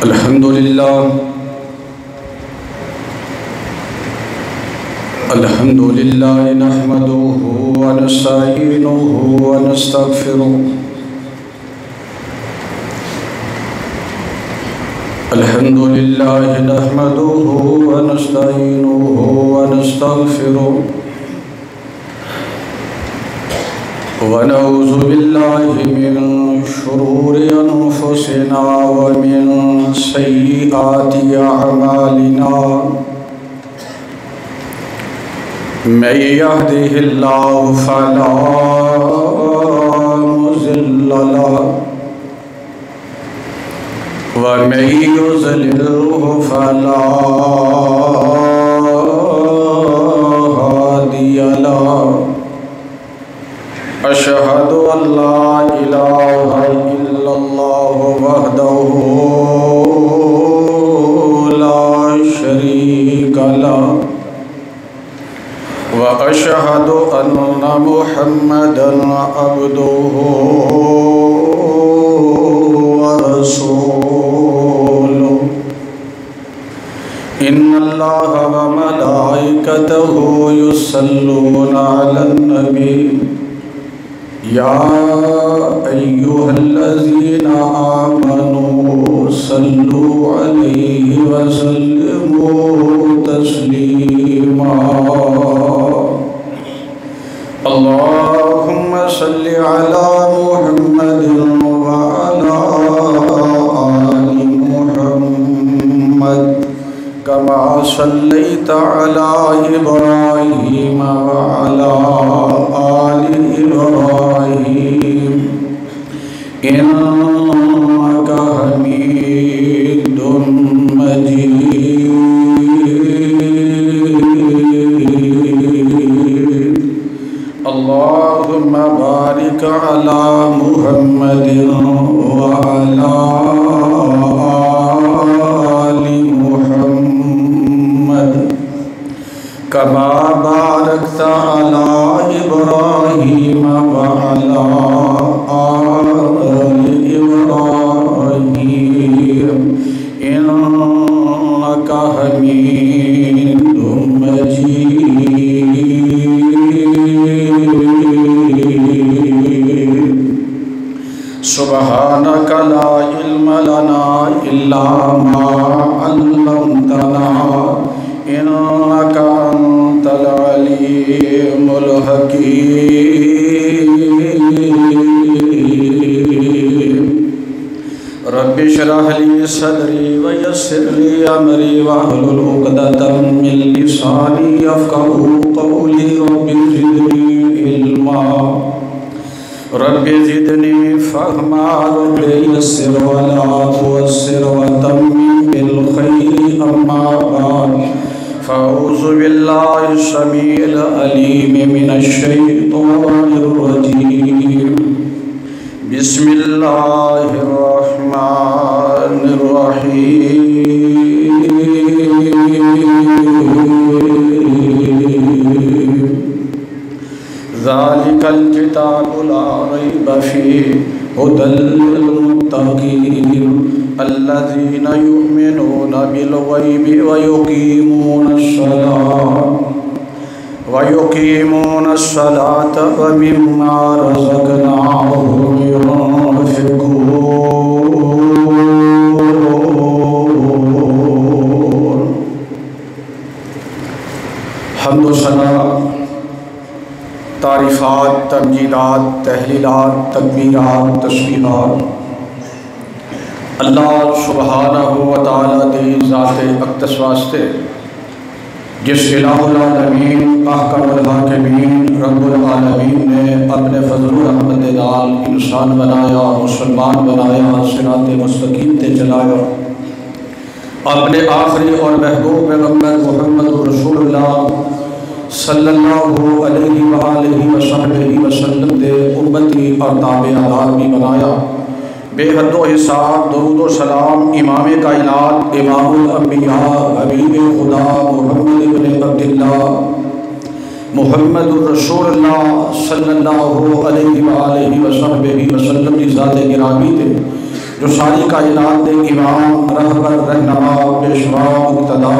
الحمد لله نحمده ونستعينه ونستغفره. الحمد لله نحمده ونستعينه ونستغفره ونعوذ بالله من شرور أنفسنا ومن سيئات أعمالنا. من يهده الله فلا مضل له ومن يضلله فلا هادي له. أشهد أن لا إله إلا الله وحده لا شريك له وأشهد أن محمدًا عبده ورسوله. إن الله وملائكته يصلون على النبي يا أيها الذين آمنوا صلوا عليه وسلموا تسليما. اللهم صل على محمد وعلى آل محمد كما صليت على إبراهيم وعلى آل إبراهيم إنك حميد مجيد. اللهم بارك على محمد وعلى آل محمد كما باركت على إبراهيم وعلى آل إبراهيم إنك حميد مجيد. سبحانك لا علم لنا إلا ما علمتنا إنك أنت العليم الحكيم. رب اشرح لي صدري ويسر لي أمري واحلل عقدة من لساني يفقهوا قولي. رب زدني علما رب زدني فهما رب يسر ولا تعسر وتمم بالخير. أما بعد فأعوذ بالله السميع العليم من الشيطان الرجيم. بسم الله الرحمن الرحيم. ذلك الكتاب لا ريب فيه هدى للمتقين الذين يؤمنون بالغيب ويقيمون الصلاة ومما رزقناهم ينفقون. حمد و ثنا، تعریفات، تمجیدات، تحلیلات، تکبیرات، تسبیحات اللہ سبحانہ و تعالیٰ دی ذات اقدس واسطے جس الہ العالمین احکم الحاکمین رب العالمین نے اپنے فضل و رحمت نال انسان بنایا، مسلمان بنایا، صراط مستقیم تے چلایا. اپنے آخری اور محبوب پیغمبر محمد رسول اللہ صلی اللہ علیہ وآلہ وصحبہ وسلم دے امتی اور تابعدار بھی بنایا. بے حد و حساب درود و سلام امام کائنات، امام الانبیاء، حبیب خدا محمد بن عبداللہ محمد الرسول اللہ صلی اللہ علیہ وآلہ وسلم کی ذات گرامی تے جو ساری کائنات دے امام رہبر رہنما پیشوا مقتدا،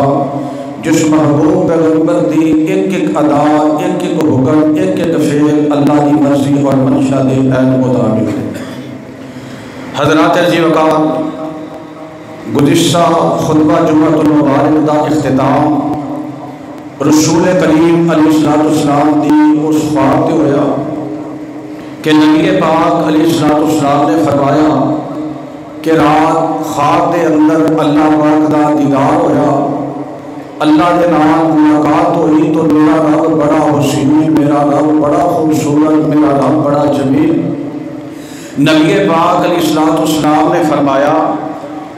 جس محبوب پیغمبر دی ایک ایک ادا، ایک ایک حکم، ایک ایک فعل اللہ دی مرضی اور منشا دے عین مطابق ہے۔ حضرات عزیز وقار، گزشتہ خطبہ جمعۃ المبارک دا اختتام رسول کریم علیہ السلام دی اس خواب تے ہویا کہ نبی پاک علیہ السلام نے فرمایا کہ رات خواب دے اندر اللہ پاک دا دیدار ہویا، اللہ دے نال ملاقات ہوئی تو میرا رب بڑا حسین، میرا رب بڑا خوبصورت، میرا رب بڑا جمیل۔ نبی پاک علیہ السلام نے فرمایا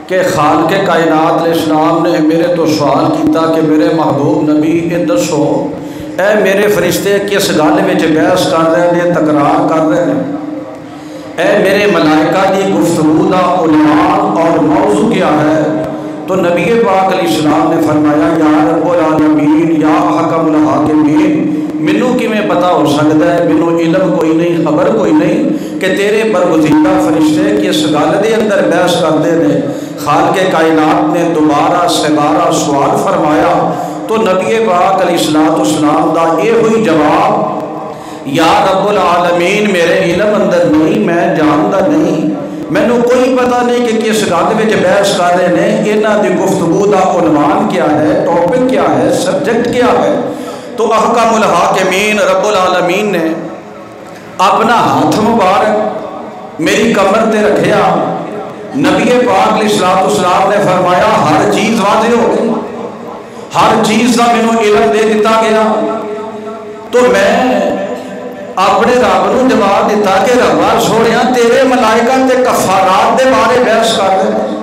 کہ خالق کائنات علیہ السلام نے میرے تو سوال کیتا کہ میرے محبوب نبی یہ دسو اے میرے فرشتے کس گل میں بحث کر رہے ہیں، تکرار کر رہے ہیں، اے میرے ملائکہ کی گفتگو کا عنوان اور موضوع کیا ہے؟ تو نبی پاک علیہ السلام نے فرمایا یا رب العالمین یا حکم الحاکمین، مینوں کیویں پتہ ہو سکتا ہے، مینوں علم کوئی نہیں، خبر کوئی نہیں کہ تیرے برگزیدہ فرشتے کس گل دے اندر بحث کرتے ہیں۔ خالق کائنات نے دوبارہ سوال فرمایا تو نبی پاک علیہ السلام دا یہ ہوئی جواب، یا رب العالمین میرے علم اندر نہیں، میں جانتا نہیں، مینوں کوئی پتہ نہیں کہ کس گل میں بحث کر رہے ہیں، انہاں دی گفتگو دا عنوان کیا ہے، ٹاپک کیا ہے، سبجیکٹ کیا ہے۔ تو احکم الحاکمین رب العالمین نے اپنا ہاتھ مبارک میری کمر تے رکھیا، نبی پاک علیہ السلام نے فرمایا ہر چیز واضح ہو گئی، ہر چیز کا مینوں علم دے دیتا گیا۔ تو میں اپنے رب نو جواب دیتا کہ ربا سونیا تیرے ملائکہ تے کفارات دے بارے بحث کر رہے،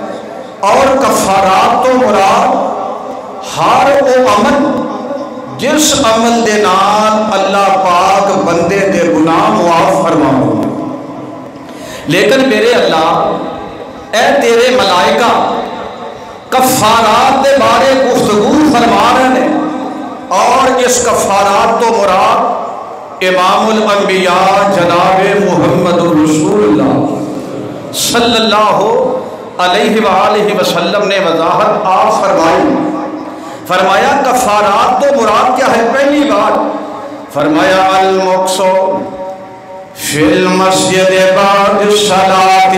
اور کفارات تو مراد ہر وہ عمل جس عمل دے نال اللہ پاک بندے دے گناہ معاف فرماؤ، لیکن میرے اللہ اے تیرے ملائکہ کفارات دے بارے گفتگو فرما رہے ہیں، اور اس کفارات تو مراد امام الانبیاء جناب محمد رسول اللہ صلی اللہ علیہ وآلہ وسلم نے وضاحت آپ فرمائی۔ فرمایا کفارات تو مراد کیا ہے؟ پہلی بات فرمایا المقصو فی المسجد بعد الصلاۃ،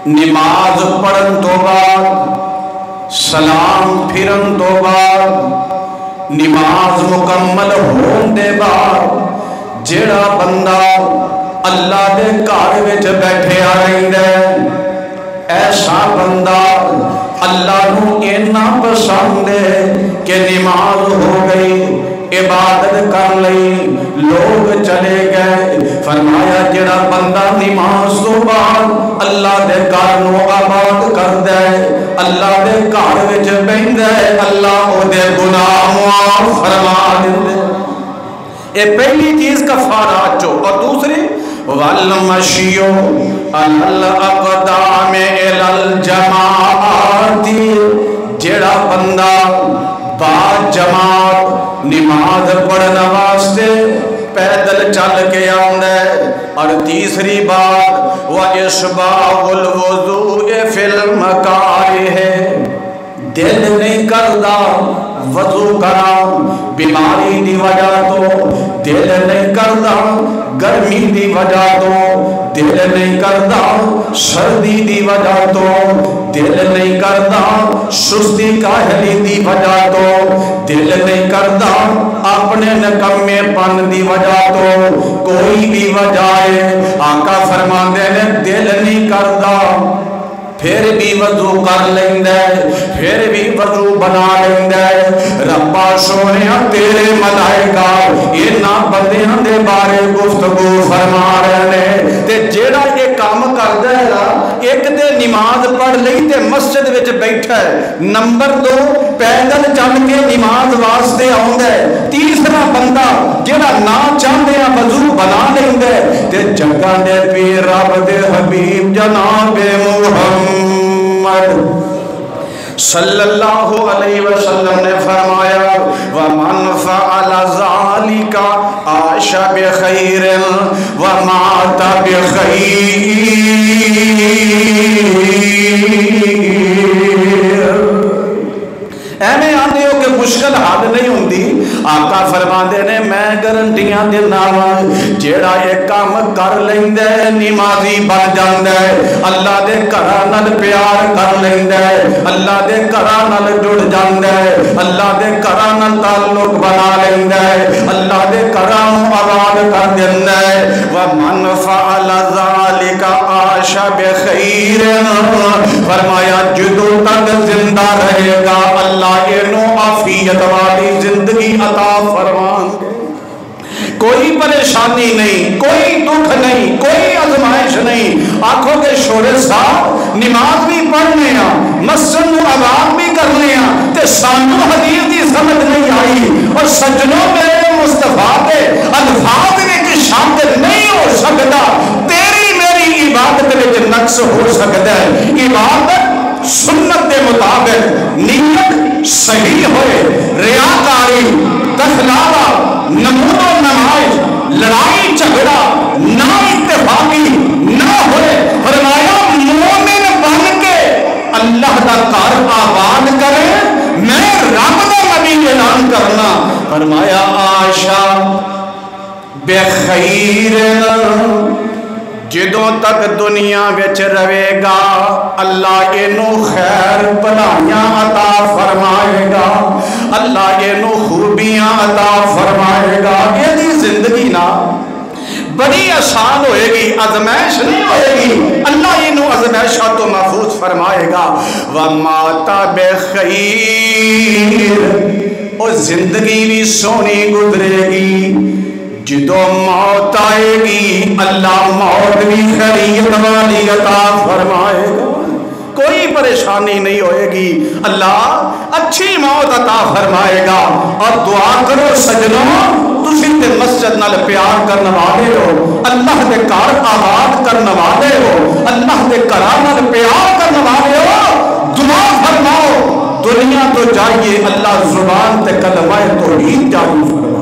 نماز پڑھن تو بعد، سلام پھرن تو بعد، نماز مکمل ہون دے بعد جڑا بندہ اللہ دے گھر وچ بیٹھیا رہندا ہے، ایسا بندہ اللہ نو اتنا پسند ہے کہ نماز ہو گئی، عبادت کر لئی، لوگ چلے گئے، فرمایا جڑا بندہ نماز تو بعد اللہ دے گھر نو آباد کردا ہے، اللہ دے گھر وچ بہندا ہے، اللہ او دے گناہ معاف فرما دیندا ہے۔ یہ پہلی چیز کفارات چو، اور دوسری والمشیو علی الاقدام الی الجماعات، جڑا بندہ با جماعت نماز پڑھنا واسطے پیدل چل کے آندا ہے۔ اور تیسری بات وَإِصْبَاغُ الْوُضُوءِ فِي الْمَكَارِهِ، دل نہیں کردا وضو کرا، بیماری دی وجہ تو دل نہیں کردا، گرمی دی وجہ تو دل نہیں کردا، سردی دی وجہ تو دل نہیں کردا، سستی کاہلی دی وجہ تو دل نہیں کردا، اپنے نکمے پن دی وجہ تو کوئی بھی وجہ ہے، آقا فرماندے نے دل نہیں کردا، پھر بھی وضو کر لیندا ہے، پھر بھی وضو بنا لیندا ہے۔ ربا سونیا تیرے ملائکہ انہاں بندیاں دے بارے گفتگو فرما رہے ہیں، تے جیڑا یہ کام کردا ہے نا، ایک تے نماز پڑھ لئی تے مسجد وچ بیٹھا ہے، نمبر 2 پیدل چل کے نماز واسطے آوندا ہے، تیسرا بندہ جیڑا نہ چاہندے وضو بنا لیندا ہے تے جگہ دے پیر رب دے حبیب جناب محمد صلی اللہ علیہ وسلم نے فرمایا وَمَنْ فَعَلَ ذَلِكَ عَاشَ بِخَيْرٍ وَمَاتَ بِخَيْرٍ۔ ایویں آندے ہو کہ مشکل حل نہیں ہوندی، آقا فرماندے نے میں گارنٹیاں دینا وا جیڑا یہ کام کر لیندا ہے نمازی بن جاندا ہے، اللہ دے گھراں نال پیار کر لیندا ہے، اللہ دے گھراں نال جڑ جاندا ہے، اللہ دے گھراں نال تعلق بنا لیندا ہے، اللہ دے گھراں نوں آباد کر دیندا ہے۔ وَمَنْ فَعَلَ ذَلِكَ عَاشَ بِخَيْرٍ، فرمایا جدوں تک زندہ رہے گا اللہ عافیت والی زندگی عطا فرمان گے۔ کوئی پریشانی نہیں، کوئی دکھ نہیں، کوئی آزمائش نہیں۔ آنکھوں کے شورے صاحب نماز بھی پڑھنے ہاں، مسجد نو آباد بھی کرنے ہاں تے سانو حدیث دی سمجھ نہیں آئی، اور سجنوں میرے مصطفیٰ کے الفاظ وچ شامل نہیں ہو سکتا، تیری میری عبادت وچ نقص ہو سکتا ہے۔ عبادت سنت کے مطابق نیت صحیح ہوئے، ریاکاری، دخلاوا، نمود و نمائش، لڑائی جھگڑا، نہ اتفاقی نہ ہوئے، فرمایا مومن بن کے اللہ کا گھر آباد کرے، میں رب دا نبی اعلان کرنا، فرمایا عاشا بخیر، جدوں تک دنیا وچ رہے گا اللہ اینو خیر بھلائیاں عطا فرمائے گا، اللہ اینو خوبیاں عطا فرمائے گا۔ یہ زندگی نا بڑی آسان ہوئے گی، آزمائش نہیں ہوئے گی، اللہ اینو آزمائشاں تو محفوظ فرمائے گا۔ وَمَاتَ بِخَيْرٍ، اور زندگی بھی سونی گزرے گی، جدو موت آئے گی اللہ موت بھی خیریت والی عطا فرمائے گا، کوئی پریشانی نہیں ہوئے گی، اللہ اچھی موت عطا فرمائے گا۔ اور دعا کرو سجنوں، تسی تے مسجد نال پیار کرنے والے ہو، اللہ دے گھر آباد کرنے والے ہو، اللہ دے گھراں نال پیار کرنے والے ہو، دعا فرماؤ دنیا تو جائیے اللہ زبان تے کلمہ توحید جاری فرمائے۔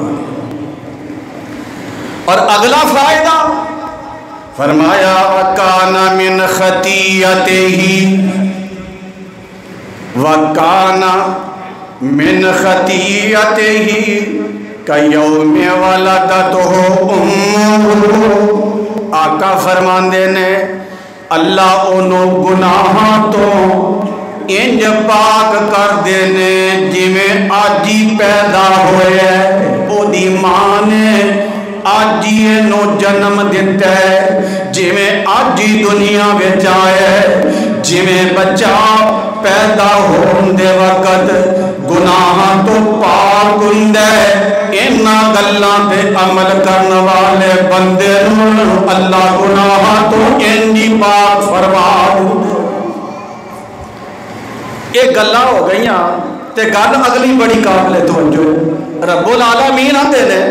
اور اگلا فائدہ فرمایا وَكَانَ مِنْ خَطِيَّتِهِ وَكَانَ مِنْ خَطِيَّتِهِ كَيَوْمِ وَلَدَتْهُ أُمُّهُ، آقا فرماندے نے اللہ انہوں گناہاں تو انج پاک کر دینے جویں آجی پیدا ہوئے، او دی ماں نے آجی نو جنم دیتا ہے، جویں آجی دنیا بچ آئے، جویں بچہ پیدا ہون دے وقت گناہ تو پاک ہوندے، انہاں گلاں تے عمل کرنے والے بندے نوں اللہ گناہ تو انجی پاک فرما دے۔ ایک گلاں ہو گئیاں تے گل اگلی بڑی قابل توجہ، رب العالمین آتے نے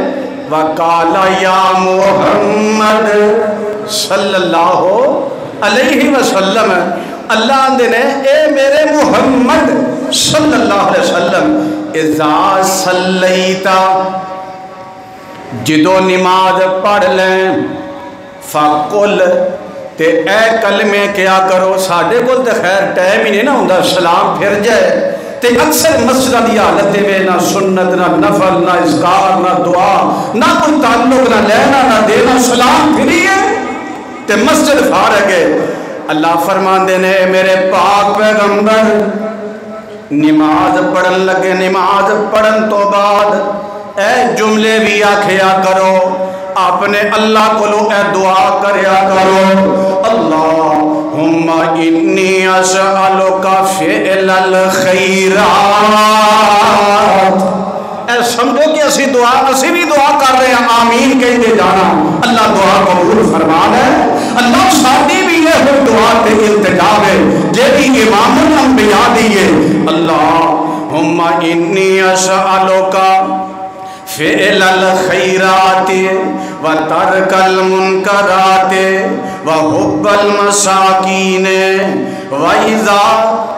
وَقَالَ يَا مُحَمَّدْ صلی اللہ علیہ وسلم، اللہ آندے نے اے میرے محمد صلی اللہ علیہ وسلم اِذَا صَلَّيْتَ، جدو نماز پڑھ لیں، فَقُلْ، تے اے کلمے کیا کرو، ساڑھے کل تے خیر ٹائم ہی نہیں نہ ہوندہ سلام پھر جائے، تے اکثر مسجد دی حالت میں نہ سنت نہ نفل نہ اذکار نہ دعا نہ کوئی تعلق نہ لینا نہ دینا، سلام پھری ہے تے مسجد فارغ ہے۔ اللہ فرمان دینے میرے پاک پیغمبر نماز پڑھن لگے، نماز پڑھن تو بعد اے جملے بھی آکھیا کرو، اپنے اللہ کو لو اے دعا کریا کرو، اللہم انی اسألک فعل الخیرات، اے سمجھو کہ اسی بھی دعا کر رہے ہیں، آمین کہتے جانا، اللہ دعا قبول فرمان ہے، اللہ ساتھی بھی ہے وہ دعا تے التجاب ہے، جیدی امام الانبیاء دیئے، اللہم انی اسألک فعل الخیرات وترک المنکرات وحب المساکین وَإِذَا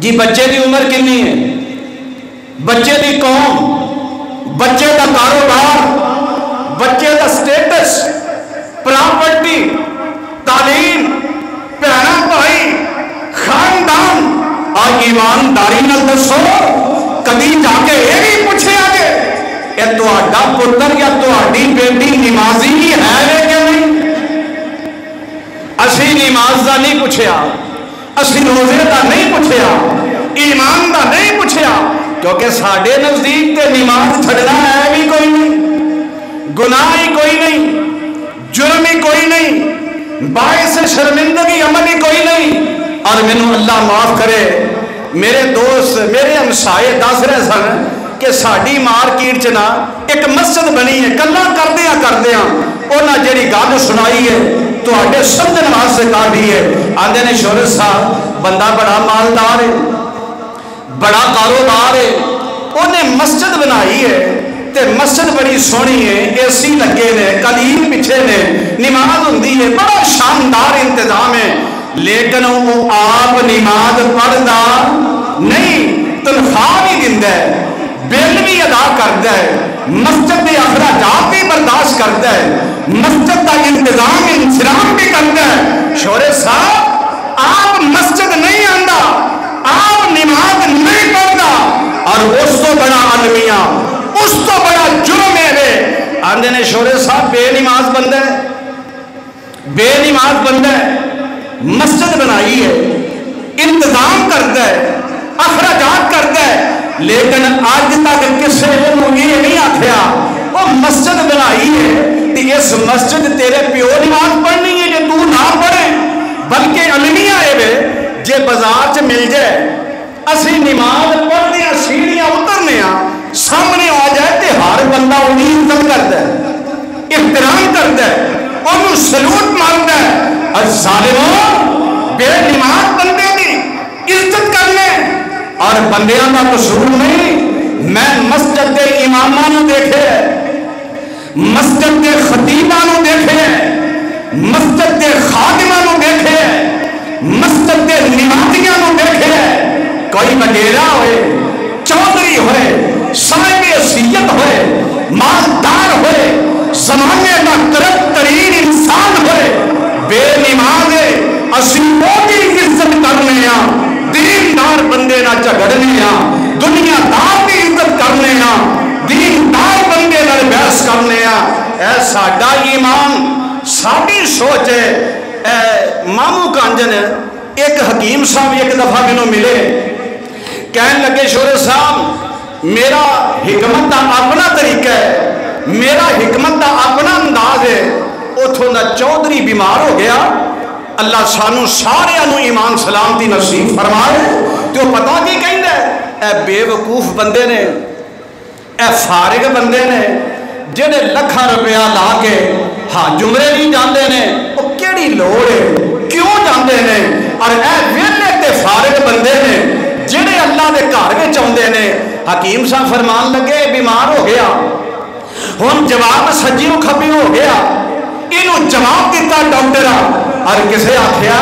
جی بچے دی عمر کنی ہے، بچے دی قوم، بچے دا کاروبار، بچے دا سٹیٹس، پراپرٹی، تعلیم، بہنا بھائی، خاندان اور ایمانداری نہ دسو کبھی جا کے یہ بھی پوچھے آگے یہ تہاڈا پتر یا تہاڈی بیٹی نمازی ہی ہے کہ نہیں؟ اسی نماز دا نہیں پوچھیا، اسی روزے دا نہیں پوچھیا، ایمان دا نہیں پوچھیا، کیونکہ ساڈے نزدیک تے نماز چھڑنا ہے بھی کوئی نہیں، گناہ ہی کوئی نہیں، جرم ہی کوئی نہیں، باعث شرمندگی عمل ہی کوئی نہیں۔ اور مینوں اللہ معاف کرے، میرے دوست میرے ہمسائے دس رہے سن کہ ساڈی مارکیٹ چ نا ایک مسجد بنی ہے، گلاں کردیاں انہاں جڑی گل سنائی ہے تہاڈے سمجھن واسطے کافی ہے۔ آندے نے شورت صاحب بندہ بڑا مالدار ہے، بڑا کاروبار ہے، انہیں مسجد بنائی ہے تے مسجد بڑی سونی ہے، اے سی لگے نے، قلیم پیچھے نے، نماز ہوندی ہے، بڑا شاندار انتظام ہے، لیکن وہ آپ نماز پڑھدا نہیں، تنخواہ بھی دیندا ہے، بل بھی ادا کرتا ہے، مسجد کے اخراجات بھی برداشت کرتا ہے، مسجد کا انتظام انسلام بھی کرتا ہے۔ شورے صاحب آپ مسجد نہیں آندا، آپ نماز نہیں پڑھدا، اور اس تو بڑا المیہ، اس تو بڑا جرم ہے آندے نے شورے صاحب بے نماز بندہ ہے، بے نماز بندہ ہے، مسجد بنائی ہے، انتظام کرتا ہے، اخراجات کرتا ہے، لیکن آج تک کسی نے یہ نہیں آکھیا وہ مسجد بنائی ہے کہ اس مسجد تیرے پیو نماز پڑھنی ہے کہ تو نہ پڑھے، بلکہ علمیہ ہے جے بازار چ مل جائے اسی نماز پڑھنے سیڑھیاں اترنے سامنے آ جائے تے ہر بندہ انہیں عزت کرتا ہے، احترام کرتا ہے، انہوں سلوٹ مانتا ہے۔ اور ظالموں بے نماز بندے کی عزت کرنے اور بندیاں کا قصور نہیں۔ میں مسجد کے اماماں نو دیکھے، مسجد کے خطیباں نو دیکھے، مسجد کے خادماں نو دیکھے، مسجد کے نمازیاں نو دیکھے، کوئی وڈیرا ہوئے، چودھری ہوئے، صاحب حیثیت ہوئے، مالدار ہوئے، زمانے کا کرپٹ ترین انسان ہوئے، بے نماز اسی وہ بھی عزت کرنے ہیں، دیندار بندے نہ جھگڑنے ہیں، دنیا دار بھی عزت کرنے ہیں، دیندار بندے نہ بحث کرنے ہیں۔ اے ساڈا ایمان، ساڈی سوچ ہے۔ اے مامو کانجن ایک حکیم صاحب ایک دفعہ مینوں ملے، کہنے لگے شورے صاحب میرا حکمت کا اپنا طریقہ ہے، میرا حکمت کا اپنا انداز ہے۔ اتھوں دا چودھری بیمار ہو گیا، اللہ سانو سارے انو ایمان سلامتی نصیب فرمائے۔ تو پتہ کی کہندا ہے اے بے وقوف بندے نے، اے فارغ بندے نے جڑے لکھاں روپیہ لا کے ہاں جمرے نہیں جاندے نے، وہ کیڑی لوڑ ہے، کیوں جاندے نے؟ اور اے ویلے تے فارغ بندے نے جڑے اللہ دے گھر وچ آوندے نے۔ حکیم صاحب فرمان لگے بیمار ہو گیا، ہن جواب سجیوں کھبیوں ہو گیا، انہوں جواب دیتا ڈاکٹر اور کسے آکھیا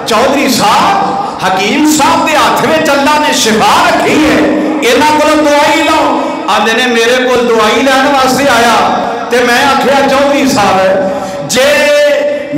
چودھری صاحب حکیم صاحب دے ہاتھ میں اللہ نے شفا رکھی ہے، انہاں کول دوائی لو۔ آندے نے میرے کول دوائی لین واسطے آیا تے میں آکھیا چودھری صاحب جے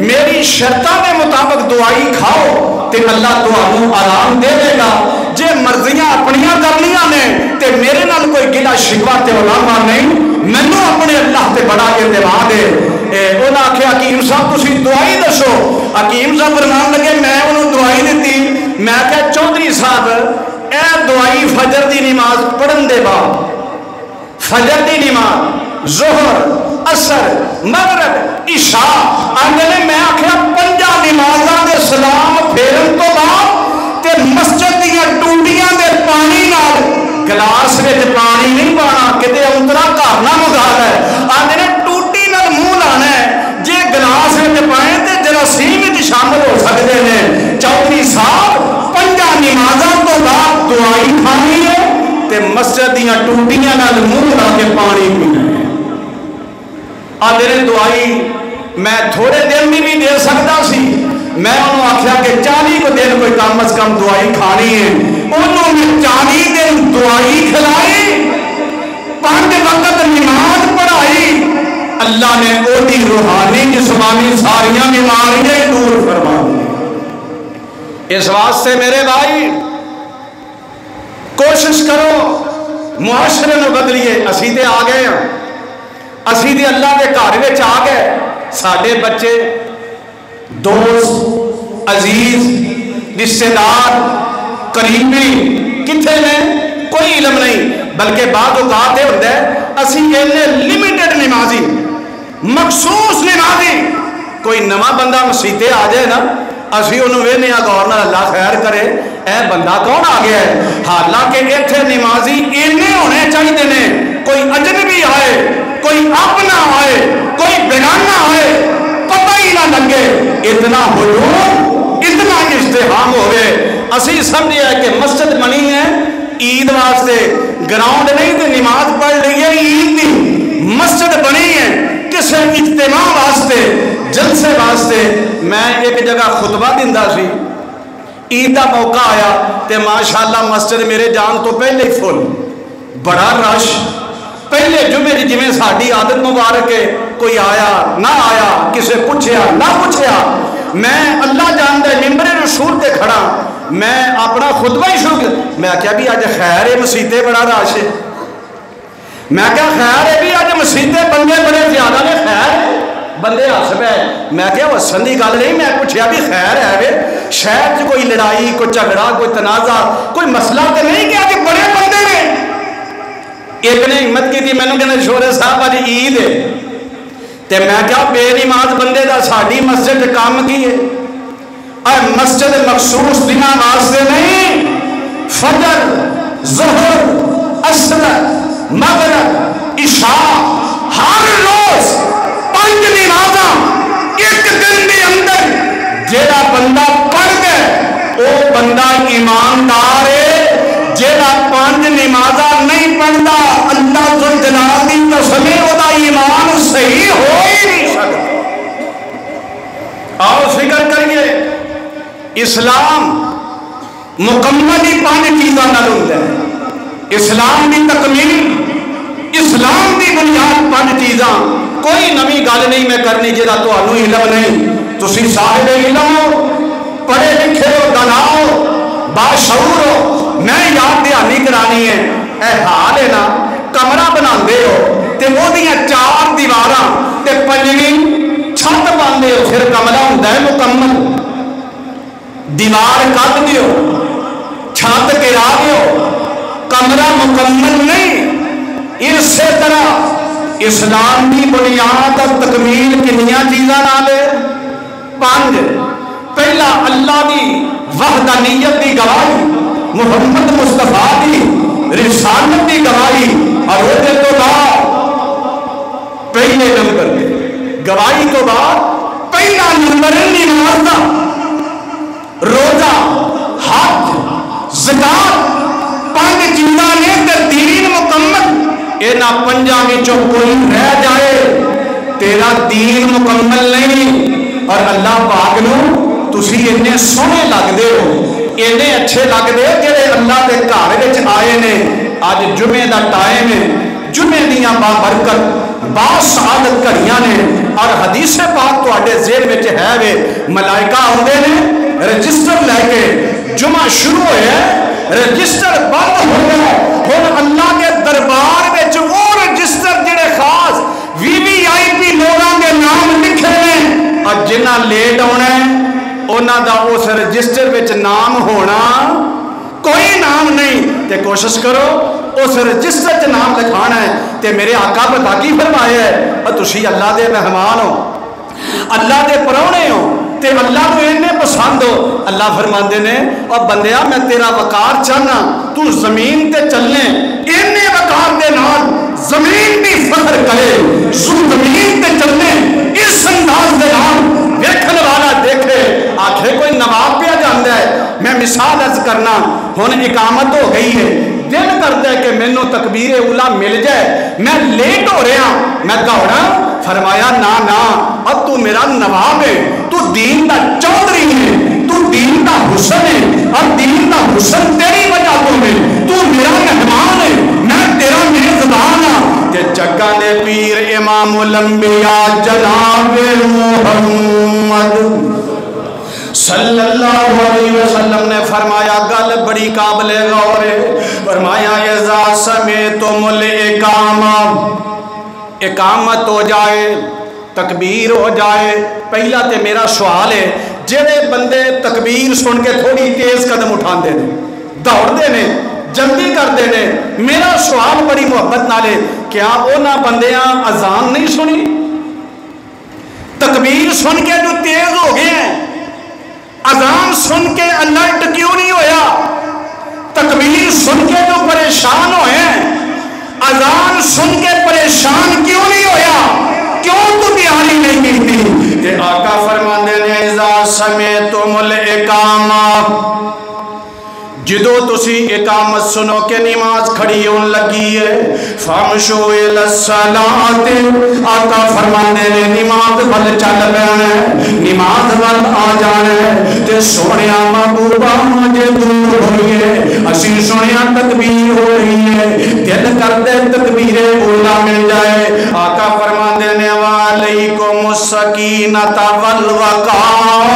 میری شرطاں دے مطابق دوائی کھاؤ تے اللہ تانوں آرام دے دے گا، جے مرضیاں اپنیاں کرنیاں نے تے میرے نال کوئی گلا شکوا تے علامہ نہیں، مینوں اپنے اللہ تے بڑا اعتماد ہے۔ انہاں آکھیا حکیم صاحب تسی دوائی دسو۔ حکیم صاحب فرمان لگے میں انہوں دوائی دیتی، میں کہا چودھری صاحب اے دوائی فجر دی نماز پڑھن دے بعد، فجر دی نماز ظہر عصر مغرب عشاء، آندے میں آکھیا 5 نمازاں دے سلام پھیرن تو بعد تے مسجد دیاں ٹوٹیاں دے پانی نال گلاس وچ پانی نہیں پانا کتے انترا گھر نہ مزال ہے، آندے نے ٹوٹی نال منہ لانا ہے، جے گلاس وچ پائے تے جراثیم وچ شامل ہو سکدے نے۔ چودھری صاحب 5 نمازاں تو بعد دعائی کھانی ہے تے مسجد دیاں ٹوٹیاں نال منہ لا کے پانی پینا ہے۔ آندے نے دعائی میں تھوڑے دن بھی دے سکتا سی، میں انہوں آکھیا کہ 40 کو دن کوئی کم از کم دعائی کھانی ہے۔ انہوں نے 40 دن دعائی کھلائی، 5 وقت نماز پڑھائی، اللہ نے اوہی روحانی جسمانی ساریاں بیماریاں دور فرما دی۔ اس واسطے میرے بھائی کوشش کرو معاشرے میں بدلیے۔ اسی تے آ گئے ہیں، اسی تے اللہ کے گھر وچ آ گئے، ساڈے بچے دوست عزیز رشتے دار قریبی کتنے نے کوئی علم نہیں، بلکہ بعض اوقات یہ ہوتا ہے اسی اینے لمیٹڈ نمازی مخصوص نمازی، کوئی نواں بندہ مسیتے آ جائے نا اسی انہوں وینے غور نال اللہ خیر کرے اے بندہ کون آ گیا ہے، حالانکہ اتنے نمازی اینے ہونے چاہیے نے، کوئی اجنبی آئے کوئی اپنا آئے کوئی بیگانہ آئے پتہ ہی نہ لگے، اتنا ہجوم اتنا ازدحام ہو گئے۔ اسی سمجھے ہے کہ مسجد بنی ہے عید واسطے، گراؤنڈ نہیں تے نماز پڑھ رہی ہے عید دی، مسجد بنی ہے کسی اجتماع واسطے جلسے واسطے۔ میں ایک جگہ خطبہ دیندا سی، عید دا موقع آیا تے ماشاءاللہ مسجد میرے جان تو پہلے ہی فل، بڑا رش، پہلے جمعے جی میں ساڈی عادت مبارک ہے، کوئی آیا نہ آیا، کسے پوچھیا نہ پوچھیا، میں اللہ جاندا ہے ممبر رسول تے کھڑا، میں اپنا خطبہ ہی شروع کیا، میں کہا بھی آج خیر ہے مسیتے بڑا رش ہے، میں کہا خیر ہے بھی آج مسیتے بندے بڑے زیادہ نے، خیر ہے بندے ہس پے، میں کہا وسن کی گل نہیں، میں پوچھیا بھی خیر ہے وے شہر چ کوئی لڑائی کوئی جھگڑا کوئی تنازع کوئی مسئلہ تو نہیں کہ آج بڑے بندے نے۔ ایک نے ہمت کی تھی مینوں کہنے شورے صاحب آج عید ہے، تے میں کہا بے نماز بندے دا ساڈی مسجد کام کی ہے، اور مسجد مخصوص دنوں واسطے نہیں، فجر ظہر عصر مغرب عشاء ہر روز 5 نمازاں ایک دن دے اندر جیڑا بندہ پڑھ گئے وہ بندہ ایماندار ہے، جیڑا 5 نمازاں نہیں پڑھتا اللہ ذوالجلال دی قسم ہے وہ ایمان صحیح ہو ہی نہیں سکتا۔ آؤ فکر کریے اسلام مکمل ہی 5 چیزاں نال ہوندا ہے، اسلام دی تکمیل اسلام دی بنیاد 5 چیزاں، کوئی نویں گل نہیں میں کرنی جہاں تمہیں علم نہیں، تسی صاحب علم ہو پڑھے لکھے ہو دانا ہو باشعور ہو، میں یاد دہانی کرانی ہے، اے حال ہے نا کمرہ بناندے ہو تے وہ دیاں 4 دیواراں تے 5ویں چھت باندھے ہو پھر کمرہ ہوندا ہے مکمل، دیوار کٹ دیو چھت گرا دیو کمرہ مکمل نہیں۔ اسی طرح اسلام کی بنیاد اور تکمیل کنیاں چیزاں نالے 5، پہلا اللہ دی وحدانیت دی گواہی، محمد مصطفیٰ دی رسالت دی گواہی، اور وہ دے تو بعد پہلے نمبر دے گواہی تو بعد پہلا نمبر نماز دا، روزہ حج زکات 5 چیزاں نے تے دین مکمل، اینا 5 وچوں کوئی رہ جائے تیرا دین مکمل نہیں۔ اور اللہ پاک نو تسی اتنے سونے لگدے ہو، اتنے اچھے لگدے جڑے اللہ دے گھر وچ آئے نے، اج جمعے دا ٹائم ہے، جمعے دیاں بابرکت با سعادت گھڑیاں نے، اور حدیث پاک تواڈے ذہن وچ ہے وے ملائکہ آندے نے رجسٹر لے کے، جمعہ شروع ہویا رجسٹر بند ہو گیا، ہن اللہ کے دربار وچ وہ رجسٹر جڑے خاص VIP لوگاں کے نام لکھے ہیں، اور جنہ لیٹ ہونا ہے انہاں دا اس رجسٹر وچ نام ہونا کوئی نام نہیں، تے کوشش کرو اس رجسٹر چ نام لکھانا ہے۔ تے میرے آقا پتا کی فرمایا ہے، اور تسی اللہ دے مہمان ہو، اللہ دے پرونے ہو، تے اللہ کو اینے پسند ہو، اللہ فرماندے نے اور بندیا میں تیرا وقار چاہنا، تو زمین تے چلنے اینے وقار دے نال زمین بھی فخر کرے، زمین تے چلنے اس انداز دے نال دیکھنے والا دیکھے آخر کوئی نواب پہ جاندہ ہے۔ میں مثال عرض کرنا، ہن اقامت ہو گئی ہے، دل کرتا ہے کہ مینوں تکبیر اولا مل جائے، میں لیٹ ہو رہا میں دوڑا، فرمایا نا نا اب تو میرا نواب ہے، تو دین دا چودھری ہے، تو دین دا حسن ہے، اور دین دا حسن تیری وجہ امام الانبیاء جناب محمد صلی اللہ علیہ وسلم نے فرمایا، گل بڑی قابل غور ہے، فرمایا اذا سمعتم الاقامہ، اقامت ہو جائے، تکبیر ہو جائے، پہلا تے میرا سوال ہے جڑے بندے تکبیر سن کے تھوڑی تیز قدم اٹھاندے نے، دوڑدے نے، جلدی کرتے ہیں، میرا سوال بڑی محبت نالے، کیا اونا بندیاں اذان نہیں سنی؟ تکبیر سن کے جو تیز ہو گئے ہیں، اذان سن کے الرٹ کیوں نہیں ہویا؟ تکبیر سن کے جو پریشان ہوئے ہیں، اذان سن کے پریشان کیوں نہیں ہویا؟ کیوں تو تیاری نہیں کی تھی؟ آقا فرماندے نے اذا سمعتم الاقامہ، جدو تسی اقامت سنو کہ نماز کھڑی ہون لگی ہے، فامشو الی الصلاۃ، آقا فرمانے نے نماز ول چل پینا ہے، نماز ول آ جانا ہے، تے سونیا محبوبہ مجھے دور ہوئیے، اسی سونیا تکبیر ہو رہی ہے، دل کردے تکبیر اولا مل جائے، آقا فرمانے نے وعلیکم السکینۃ والوقار،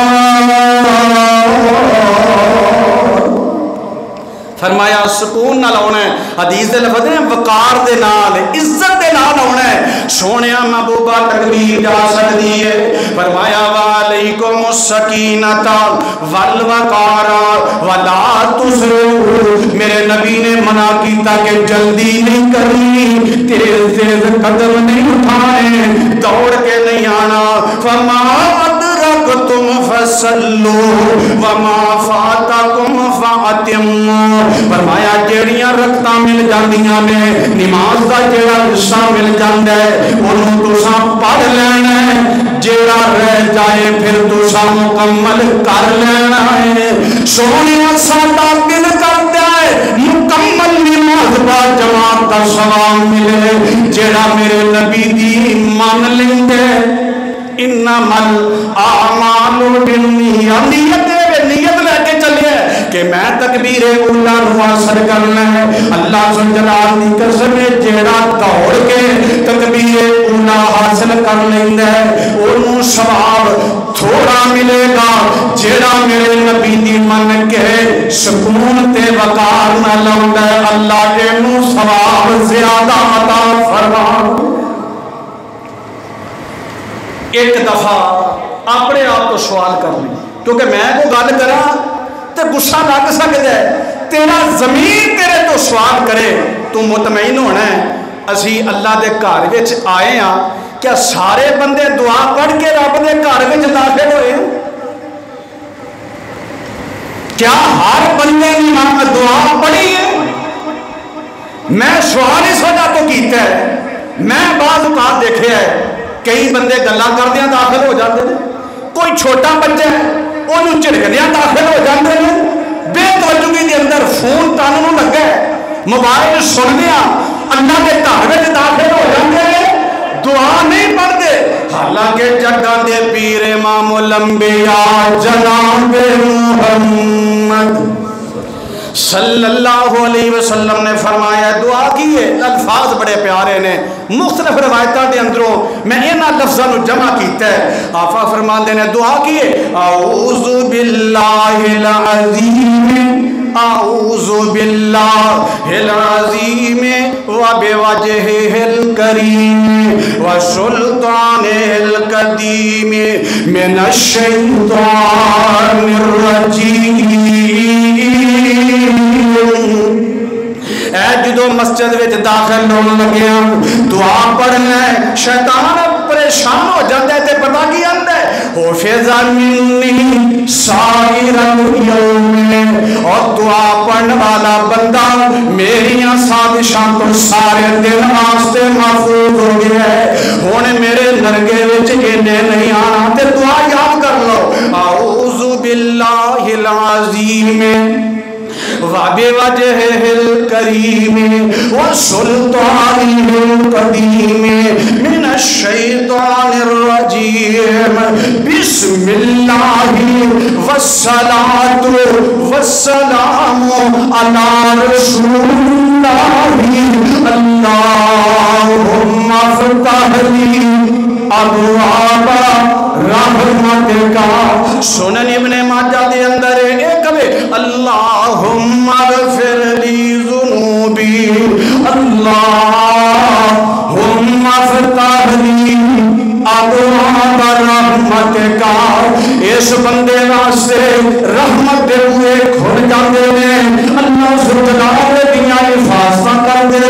فرمایا سکون نہ ہونا ہے، حدیث دے لفظ ہیں وقار دے نال، عزت دے نال ہونا ہے، سونیا محبوبہ تکبیر جا سکتی ہے، فرمایا وعلیکم السکینۃ والوقار ولا تسرعوا، میرے نبی نے منع کیتا کہ جلدی نہیں کرنی، تیز تیز قدم نہیں اٹھانے، دوڑ کے نہیں آنا، فما ادرکتم فصلوا وما فاتکم فاتموا، فرمایا جیڑیاں رکھتا مل جاندیاں نے، نماز دا جیڑا حصہ مل جاندا ہے انہوں تساں پڑھ لینا ہے، جیڑا رہ جائے پھر تساں مکمل کر لینا ہے، سونیا ساڈا دل کردا ہے مکمل نماز دا جماعت دا ثواب ملے، جیڑا میرے نبی دی مان لیندے، انما الاعمال بالنیات، نیت لے کے چلے کہ میں تکبیر اولا نو اثر کرنا ہے، اللہ سبحانہ جلال دی قسم ہے جیڑا دوڑ کے تکبیر اولا حاصل کر لیندا ہے اونوں ثواب تھوڑا ملے گا، جیڑا میرے نبی دی من کے سکون تے وقار نہ لاوندا ہے اللہ اینوں ثواب زیادہ عطا فرما۔ ایک دفعہ اپنے آپ کو سوال کر لی، کیونکہ میں کو گل کرا تے غصہ لگ سکتا ہے، تیرا ضمیر تیرے تو سوال کرے تو مطمئن ہونا ہے اسی اللہ دے گھر وچ آئے ہاں، کیا سارے بندے دعا پڑھ کے رب دے گھر وچ داخل ہوئے؟ کیا ہر بندے نے دعا پڑھی ہے؟ میں سوال اس وجہ تو کیتا ہے، میں بعض اوقات دیکھے ہے کئی بندے گلاں کردیاں داخل ہو جاتے ہیں، کوئی چھوٹا بچہ ہے انہوں چڑکدیاں داخل ہو جاتے ہیں، بے توجہی دے اندر فون تن نوں لگا ہے، موبائل سندیاں اللہ کے گھر وچ داخل ہو جاتے ہیں، دعا نہیں پڑھتے، حالانکہ جگہ دے پیر امام الانبیاء جناب محمد صلی اللہ علیہ وسلم نے فرمایا دعا کیے، الفاظ بڑے پیارے نے، مختلف روایتاں دے اندروں میں انہاں لفظاں نوں جمع کیتا ہے، آقا فرماندے نے دعا کیے اعوذ باللہ العظیم، اعوذ باللہ العظیم وبوجہہ الکریم وسلطانہ القدیم من الشیطان الرجیم۔ اے جدو مسجد وچ داخل ہون لگے دعا پڑھنا ہے، شیطان پریشان ہو جاتا ہے تے پتہ کی آندا ہے حفظ منی سائر اليوم، اور دعا پڑھنے والا بندہ میریاں سازشاں تو سارے دن واسطے محفوظ ہو گیا ہے، ہن میرے نرگے وچ اینے نہیں آنا، تے دعا یاد کر لو اعوذ باللہ العظیم وبوجهه الكريم وسلطانه القديم من الشيطان الرجيم بسم الله والصلاة والسلام على رسول الله اللهم افتح لي ابواب رحمتک. سنن ابن ماجہ دے اندر ایک اللہم اغفر لی ذنوبی اللہم افتح لی ابواب رحمتک. اس بندے واسطے رحمت دے ہوئے کھل جاندے نے. اللہ سبحانہ دیاں حفاظتاں کردے نے.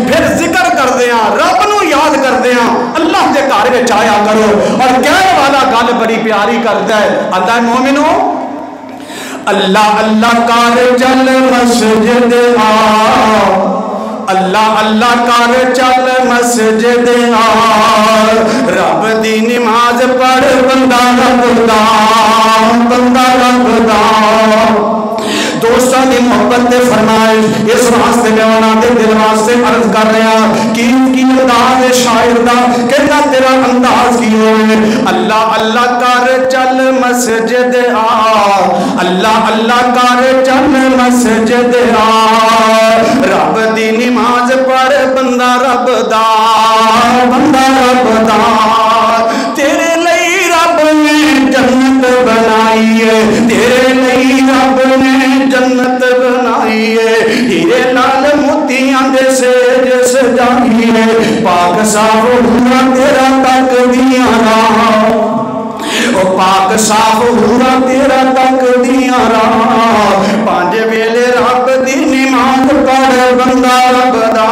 پھر ذکر کردے ہیں رب نو یاد کردے ہیں اللہ دے گھر وچ آیا کرو. اور کہنے والا گل بڑی پیاری کردا ہے آندا ہے مومنو اللہ اللہ کر چل مسجد آ اللہ اللہ کر چل مسجد آ رب دی نماز پڑھ بندہ رب دا بندہ رب دا. دوستاں دی محبت دے فرمائش اس واسطے میں انہاں دے دل واسطے عرض کر رہا کہ انداز شاعر دا کہنا تیرا انداز کی ہوئے اللہ اللہ کر چل مسجد آ اللہ اللہ کر چل مسجد آ رب دی نماز پڑھ بندہ رب دا بندہ رب دا. تیرے لئی رب نے جنت بنائی ہے تیرے لئی رب نے جنت بنائی ہے ہیرے لال موتیاں دے سیج سجائی ہے پاک صاف ہورا تیرا تک دیاں راہ او پاک صاف ہورا تیرا تک دیاں راہ. پانچ ویلے رب دی نماز پڑھ بندہ رب دا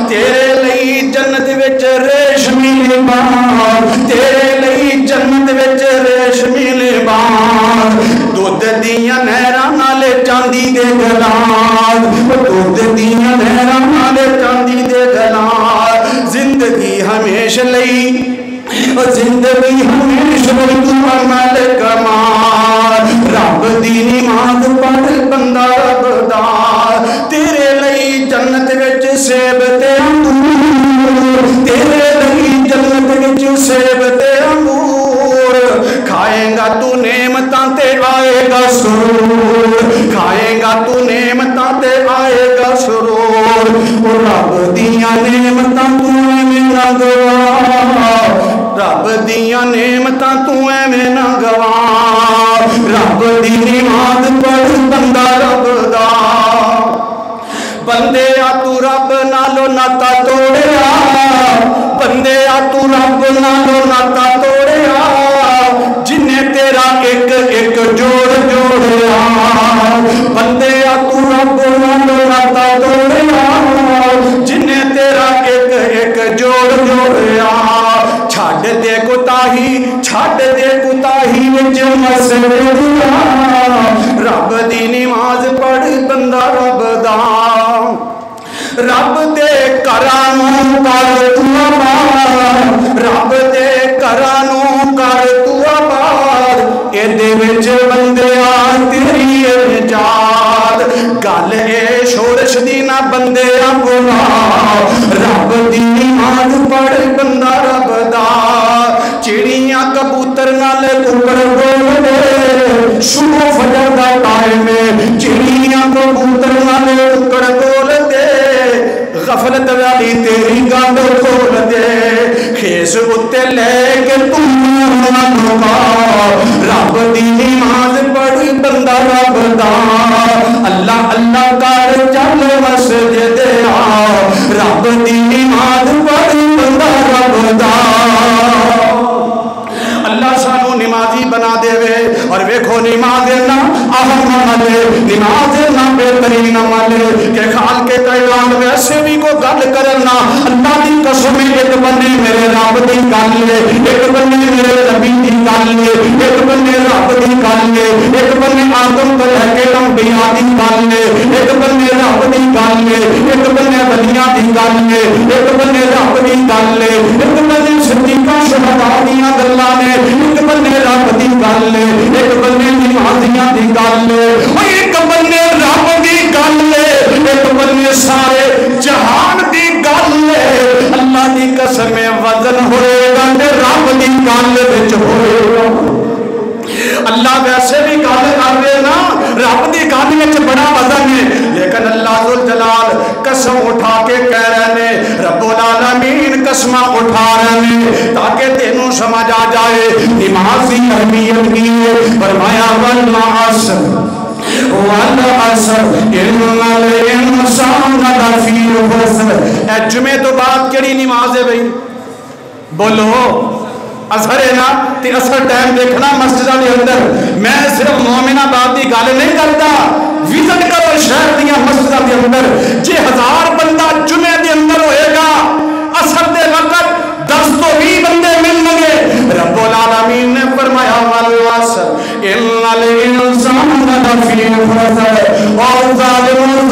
تیرے لئی جنت وچ ریشمی لباس تیرے لئی جنت وچ ریشمی لباس. دودھ دیاں نہراں نالے چاندی دے گلاس دودھ دیاں نہراں نالے چاندی دے گلاس. زندگی ہمیشہ لئی زندگی ہمیشہ لئی تو عمل کمال رب دی نماز پڑھ بندہ رب دا تیرے لئی جنت وچ سیب تے انگور تیرے لئی جنت وچ سیب تے انگور. کھائے گا تو نعمتاں تے آئے گا سرور کھائے گا تو نعمتاں تے آئے گا سرور. اور رب دیاں نعمتاں تو ایویں نہ گوا رب دیاں نعمتاں تو ایویں نہ گوا. رب دی نماز پڑھ بندہ رب دا بندے آ تو رب نالو ناتا توڑیا بندے آ تو رب نالو ناتا توڑیا جنہیں تیرا ایک ایک جوڑ جوڑیا. بندے آ تو رب نالو ناتا توڑیا جنہیں تیرا ایک ایک جوڑ جوڑیا. چھاڑ دے کوتاہی وچ مسجد رب دی نماز پڑھ بندہ رب دا رب دے کرانوں کر تو آباد رب دے کرانوں کر تو آباد ایدے وچ بندیاں تیری نجات. گل اے شورش دی نہ بندیاں بلا رب دی نماز پڑھ بندہ رب دا. چڑیاں کبوتر نال ککڑ بول دے شروع فجر دا ٹائم چڑیاں کبوتر نال ککڑ بول دے غفلت والی تیری گنڈ کھول دے خیس اتے لے کے تم رب دی نماز پڑھ بندہ رب دا اللہ اللہ کر چل مسجد آ رب دی نماز پڑھ بندہ رب دا. اللہ سانو نمازی بنا دے وے اور ویکھو نماز نہ اہم عمل نماز نہ بہترین عمل کہ خال کے کائنات ویسے بھی کو گل کرنا اللہ دی قسم ایک بندے میرے رب دی گل ہے ایک بندے میرے نبی دی گل ہے ایک بندے رب دی گل ہے ایک بندے آدم تو لے کے انبیاء دی گل ہے ایک بندے رب دی گل ہے ایک بندے ولیاں دی گل ہے ایک بندے رب دی گل ہے ایک بندے صدیقاں شہداء دیاں گلاں نے ایک بندے رب دی گل ہے ایک بندے نمازیاں دی گل ہے ایک بندے بڑا وزن ہے، لیکن اللہ ذوالجلال قسم اٹھا کے کہہ رہے ہیں، رب العالمین قسم اٹھا رہے ہیں تاکہ تینوں سمجھ آ جائے نماز کی اہمیت کی ہے۔ فرمایا والعصر والعصر ان الانسان لفی خسر۔ اے جمعے تو بعد کیڑی نماز ہے بھائی؟ بولو اثر ہے نا، تے اثر ٹائم دیکھنا مسجد کے اندر۔ میں صرف مومن آباد کی گل نہیں کرتا، وزٹ کرو شہر دیا مسجد کے اندر، جے 1000 بندہ جمعے کے اندر ہوئے گا اثر دے وقت 10 تو 20 بندے ملیں گے۔ رب العالمین نے فرمایا والعصر ان الانسان لفی خسر اور ظالموں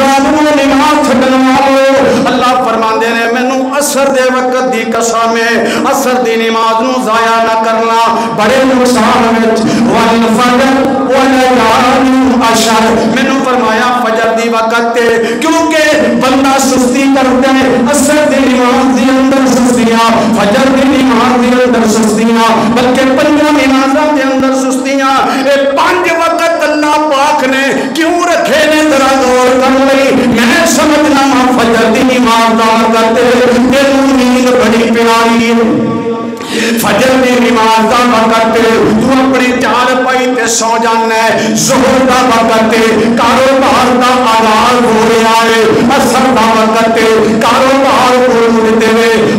نماز چھڈن والو، اللہ فرماندے نے مینوں اثر دے وقت دی قسم ہے اثر دی نماز نو ضائع نہ کرنا، بڑے نقصان وچ والفجر وليال عشر۔ مینوں فرمایا فجر دی وقت تے کیونکہ بندہ سستی کرتا ہے، اثر دی نماز دی اندر سستیاں، فجر دی نماز دی اندر سستیاں، بلکہ پنجوں نمازاں دے اندر سستیاں۔ اے 5 وقت اللہ پاک نے کیوں رکھے نے ذرا غور کر لئی۔ میں سمجھنا فجر دی نماز دا وقت تینوں نیند بڑی پیاری ہے، فجر دی نماز دا وقت تو اپنی چال پائی تے سو جانا ہے، ظہر دا وقت کاروبار دا آغاز ہو رہا ہے، اثر دا وقت کاروبار کو دے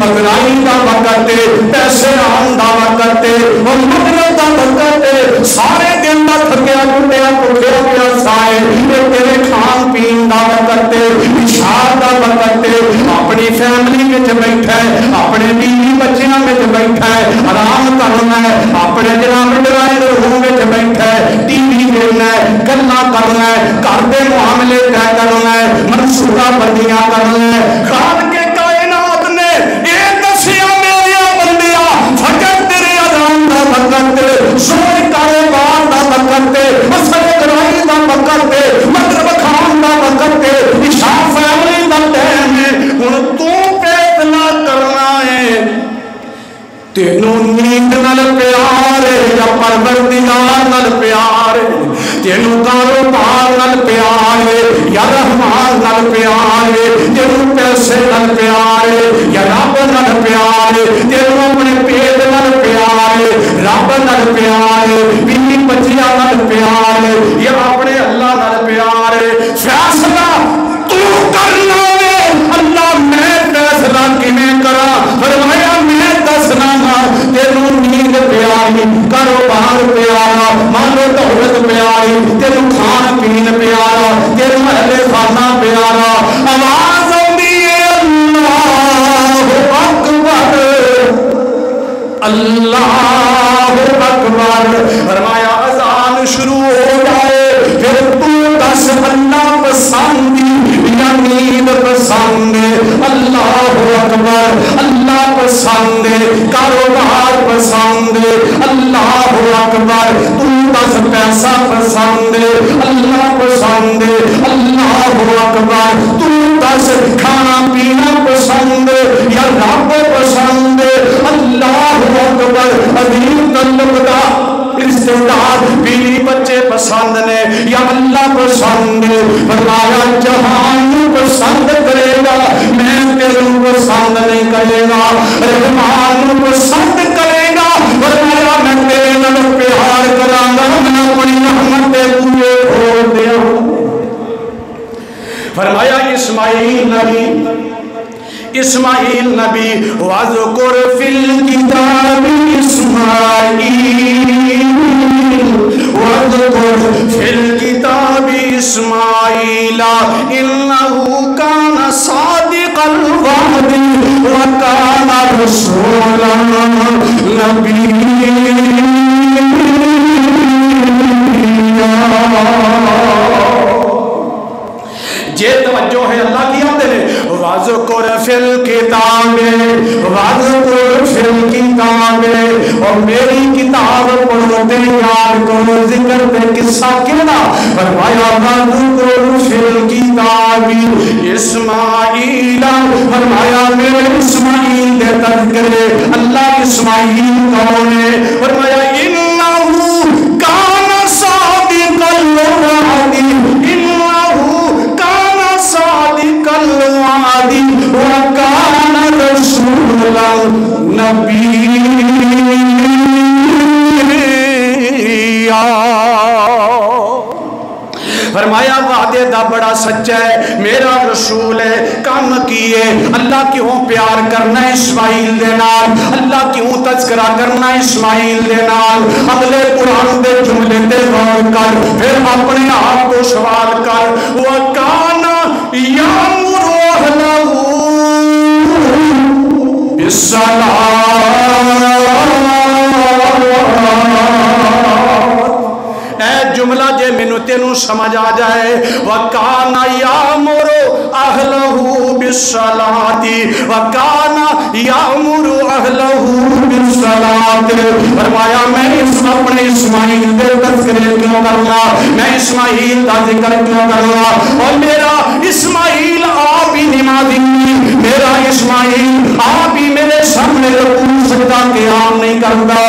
اگرائی دا وقت پیسے آن دا وقت اور مغرب دا وقت سارے دن دا تھکیا ٹوٹیا پٹھیا پیاسا ہے، تیرے کھان پین دا وقت عشاء دا وقت اپنی فیملی وچ بیٹھا ہے، اپنے بیوی بچیاں وچ بیٹھا ہے، آرام کرنا ہے، اپنے جناب ڈرائنگ روم وچ بیٹھا ہے، ٹی وی دیکھنا ہے، گلاں کرنا ہے، گھر دے معاملے طے کرنا ہے، منصوبہ بندیاں کرنا ہے۔ خالق کے کائنات نے یہ دسیا میرے بندیا فجر تیرے اذان دا وقت، ظہر کاروبار دا وقت، اثر گرائی دا وقت، مغرب کھان دا وقت، عشاء فیملی دا ٹائم ہے۔ ہن تو فیصلہ کرنا ہے تینوں نیند نال پیار ہے یا پروردگار نال پیار ہے، تینوں کاروبار نال پیار ہے یا رحمان نال پیار ہے، تینوں پیسے نال پیار ہے یا رب نال پیار ہے، تینوں اپنے پیٹ نال پیار ہے رب نال پیار ہے، بیوی بچیاں نال پیار ہے یا اپنے اللہ نال پیار ہے۔ فیصلہ تو کرنا ہے، اللہ میں فیصلہ کیویں کراں؟ فرمایا میں دسنا تینوں نیند پیاری، کاروبار پیارا، مال و دولت پیاری، تینوں کھان پین پیارا، تینوں اہل خانہ پیارا۔ آواز آندی ہے اللہ اکبر اللہ اکبر۔ فرمایا اذان شروع ہو جائے پھر تو دس اللہ پسند یا نیند پسند، اللہ اکبر اللہ پسند، کاروبار پسند، اللہ اکبر تو دس پیسہ پسند، اللہ پسند، اللہ اکبر تو دس کھانا پینا پسند یا رب پسند، اللہ اکبر عظیم تعلق دا رشتہ دار بیوی بچے پسند نے یا اللہ پسند۔ فرمایا جہان پسند کرے گا میں تیروں پسند نہیں کرے گا، رحمان پسند کرے گا فرمایا میں تیرے نال پیار کراں گا، میں اپنی رحمت دے بوئے کھول دیاں۔ فرمایا اسماعیل نبی وَاذْكُرْ فِي الْكِتَابِ إِسْمَاعِيلَ وَاذْكُرْ فِي الْكِتَابِ إِسْمَاعِيلَ إِنَّهُ كَانَ صَادِقَ الْوَعْدِ وَكَانَ رَسُولًا نَبِيًّا۔ جے توجہ ہے اللہ کی آتے ہیں وَاذْكُرْ فِي الْكِتَابِ وَاذْكُرْ فِي الْكِتَابِ، اور میری کتاب پڑھتے یاد کرو ذکر پہ قصہ کہنا۔ فرمایا وَاذْكُرْ فِي الْكِتَابِ اسماعیل، فرمایا میرے اسماعیل دے تذکرے۔ اللہ اسماعیل کون ہے؟ فرمایا انہو کان صادق الوعد، انہو نبیّا فرمایا وعدے دا بڑا سچا ہے میرا رسول ہے کام کیے اللہ کیوں پیار کرنا اسماعیل دے نال اللہ کیوں تذکرہ کرنا اسماعیل دے نال اگلے قرآن دے جملے تے غور کر پھر اپنے آپ کو سوال کر وَكَانَ يَأْمُرُ أَهْلَهُ جملہ جے مینوں تینوں سمجھ آ جائے وَكَانَ يَأْمُرُ أَهْلَهُ بِالصَّلَاةِ وَكَانَ يَأْمُرُ أَهْلَهُ بِالصَّلَاةِ فرمایا میں اپنے اسماعیل دے تذکرے کیوں کرنا میں اسماعیل دا ذکر کیوں کرنا اور میرا اسماعیل آپ ہی نمازی میرا اسماعیل آپ ہی میرے سامنے رکوع سجدہ قیام نہیں کرتا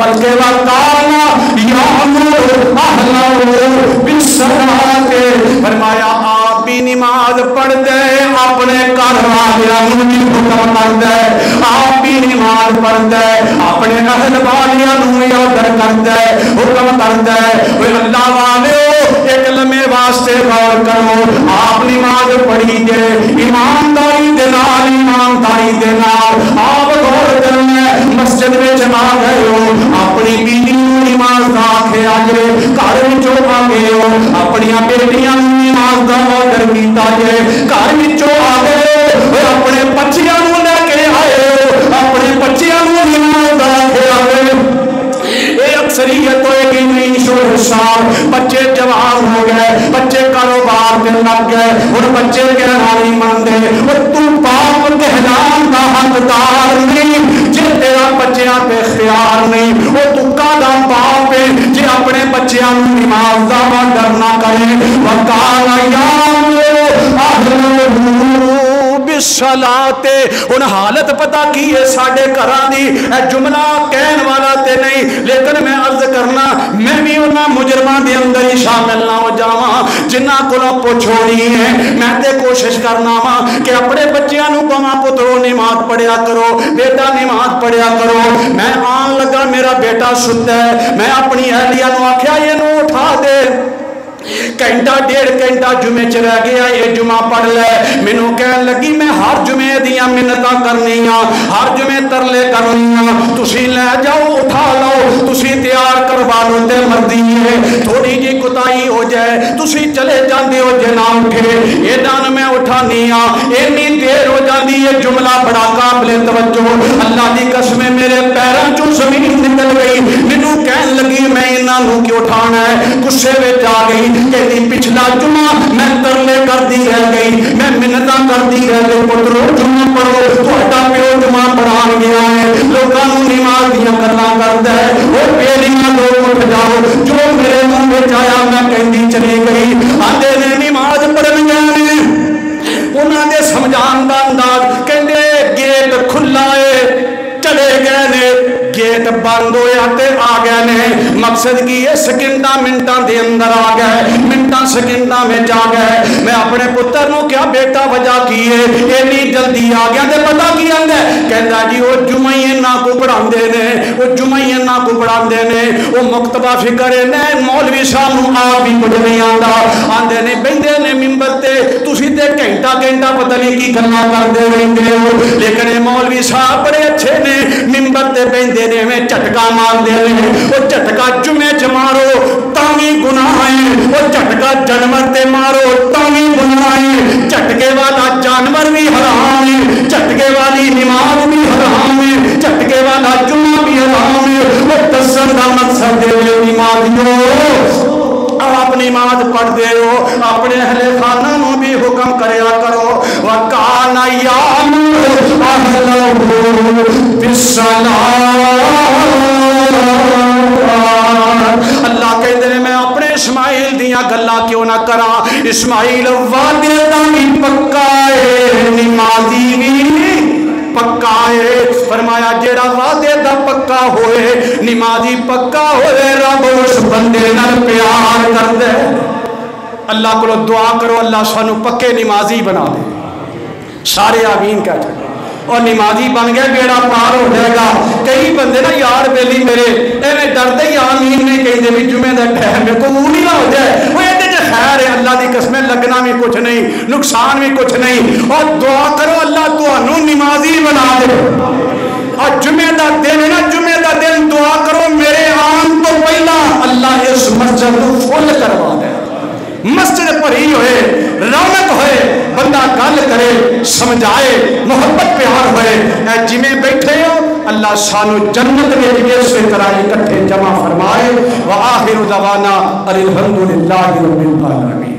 بلکہ وَكَانَ يَأْمُرُ أَهْلَهُ بِالصَّلَاةِ فرمایا آپ بھی نماز پڑھ دے اپنے گھر والوں بھی حکم کر دے آپ بھی نماز پڑھ دے اپنے اہل والوں بھی آرڈر کر دے حکم کر دے اللہ والے ایک لمحے واسطے غور کرو آپ نماز پڑھی دے ایمانداری دے نال آپ غور کرنا مسجد میں جمع گئے ہو اپنی بیوی نماز دا آکھے آجے گھر وچوں آ گئے ہو اپنی بیٹیاں نماز دا آرڈر کیتا جے گھر وچوں آ گئے ہو اپنے بچیاں نوں لے کے آئے ہو اپنے بچیاں نوں نماز دا آکھے آئے اے اکثریت ہوئے گی نہیں شور شار بچے جوان ہو گئے بچے کاروبار دے لگ گئے اور بچے گہرائی مندے اور تو باپ کہلان دا حقدار نہیں جے تیرا بچیاں پہ اختیار نہیں وہ تو کادا باپ ہے جے اپنے بچیاں نماز دا آرڈر نہ کرے وَكَانَ يَأْمُرُ أَهْلَهُ بِالصَّلَاةِ ان حالت پتہ کی ہے ساڑھے گھراں دی اے جملہ کہن والا تے نہیں لیکن میں عرض کرنا میں بھی انہاں مجرماں دے اندر ہی شامل نہ ہو جاواں جنہاں کولوں پوچھونی ہے میں تے کوشش کرنا وا کہ اپنے بچیاں نوں کہاں پترو نماز پڑھیا کرو بیٹا نماز پڑھیا کرو میں آن لگا میرا بیٹا ستا ہے میں اپنی اہلیہ نوں آکھیا یہ نوں اٹھا دے گھنٹہ ڈیڑھ گھنٹہ جمعے چ رہ گیا یہ جمعہ پڑھ لے مینوں کہن لگی میں ہر جمعے دیاں منتاں کرنیاں ہر جمعے ترلے کرنیاں تسی لے جاؤ اٹھا لو تسی تیار کروا لو تے مرضی ہے تھوڑی جی کوتاہی ہو جائے تسی چلے جاندے ہو جے نہ اٹھے یہ دن میں اٹھانی ہاں اینی دیر ہو جاندی ہے جملہ بڑا قابل توجہ اللہ دی قسم میرے پیراں چوں زمین نکل گئی مینوں کہن لگی میں انہاں نوں کیوں اٹھانا ہے غصے وچ آ گئی کہ پچھلا جمعہ میں ترلے کر دی رہ گئی میں منتاں کر دی رہ گئی پترو جمعہ پڑھو تہاڈا پیو جمعہ پڑھان گیا ہے لوکاں نوں نماز دیاں گلاں کردا ہے او بیلیاں لوگ اٹھ جاؤ جو میرے منہ وچ آیا میں کہندی چلی گئی آندے نے نماز پڑھن گئے انہاں دے سمجھان دا انداز کہندے گیٹ کھلا ہے چلے گئے نے گیٹ بند ہویا تے آ گئے نے مقصد کی یہ سکنڈا منٹاں دے اندر آ گئے منٹاں سکنڈا میں جا گئے میں اپنے پتر نو کیا بیٹا وجہ کیے اینی جلدی آ گیا تے پتہ کی آندے کہندا جی وہ جمعے نہ کو پڑھاندے نے وہ جمعے نہ کو پڑھاندے نے وہ مکتبہ فکر نے مولوی صاحب نو آپ بھی کچھ نہیں آندا آندے نے بیندے نے منبر تے تسی تے گھنٹہ پتہ نہیں کی گلاں کردے رہندے ہو لیکن مولوی صاحب بڑے اچھے نے منبر تے بیندے نے میں جھٹکا مار دے رہے وہ جھٹکا جمعے چ مارو تاوی گناہ ہے وہ جھٹکا جانور تے مارو تاوی گناہ ہے جھٹکے والا جانور بھی حرام ہے جھٹکے والی نماز بھی حرام ہے جھٹکے والا جمعہ بھی حرام ہے وہ دسن دا مقصد دے نمازیوں آپ نماز پڑھ دے ہو اپنے اہل خانہ نوں بھی حکم کریا کرو وَكَانَ يَأْمُرُ أَهْلَهُ بِالصَّلَاةِ اللہ کہتے ہیں میں اپنے اسماعیل دیاں گلاں کیوں نہ کراں اسماعیل وعدے دا بھی پکا ہے نمازی بھی پکا ہے فرمایا جیڑا وعدے دا پکا ہوئے نمازی پکا ہوئے رب اس بندے نال پیار کر دے اللہ کو دعا کرو اللہ سانو پکے نمازی بنا دے سارے آمین کہتے ہیں اور نمازی بن گیا بیڑا پار ہو جائے گا. کئی بندے نا یار بیلی میرے ایویں ڈرتے ہی آمین نہیں کہیں بھی جمعے کا ٹائم ہے قبول ہی نہ ہو جائے. وہ یہ خیر ہے اللہ کی قسم لگنا بھی کچھ نہیں نقصان بھی کچھ نہیں. اور دعا کرو اللہ تمہوں نمازی بنا دے. اور جمعے کا دن ہے نا جمعے کا دن دعا کرو میرے آن تو پہلا اللہ اس مسجد کو فل کروا دے. مسجد بھری ہوئے رونق ہوئے بندہ گل کرے سمجھائے محبت پیار ہوئے. اے جمعے بیٹھے ہو اللہ سانو جنت میں اسی طرح اکٹھے جمع فرمائے. وآخر دعوانا الحمدللہ رب العالمین.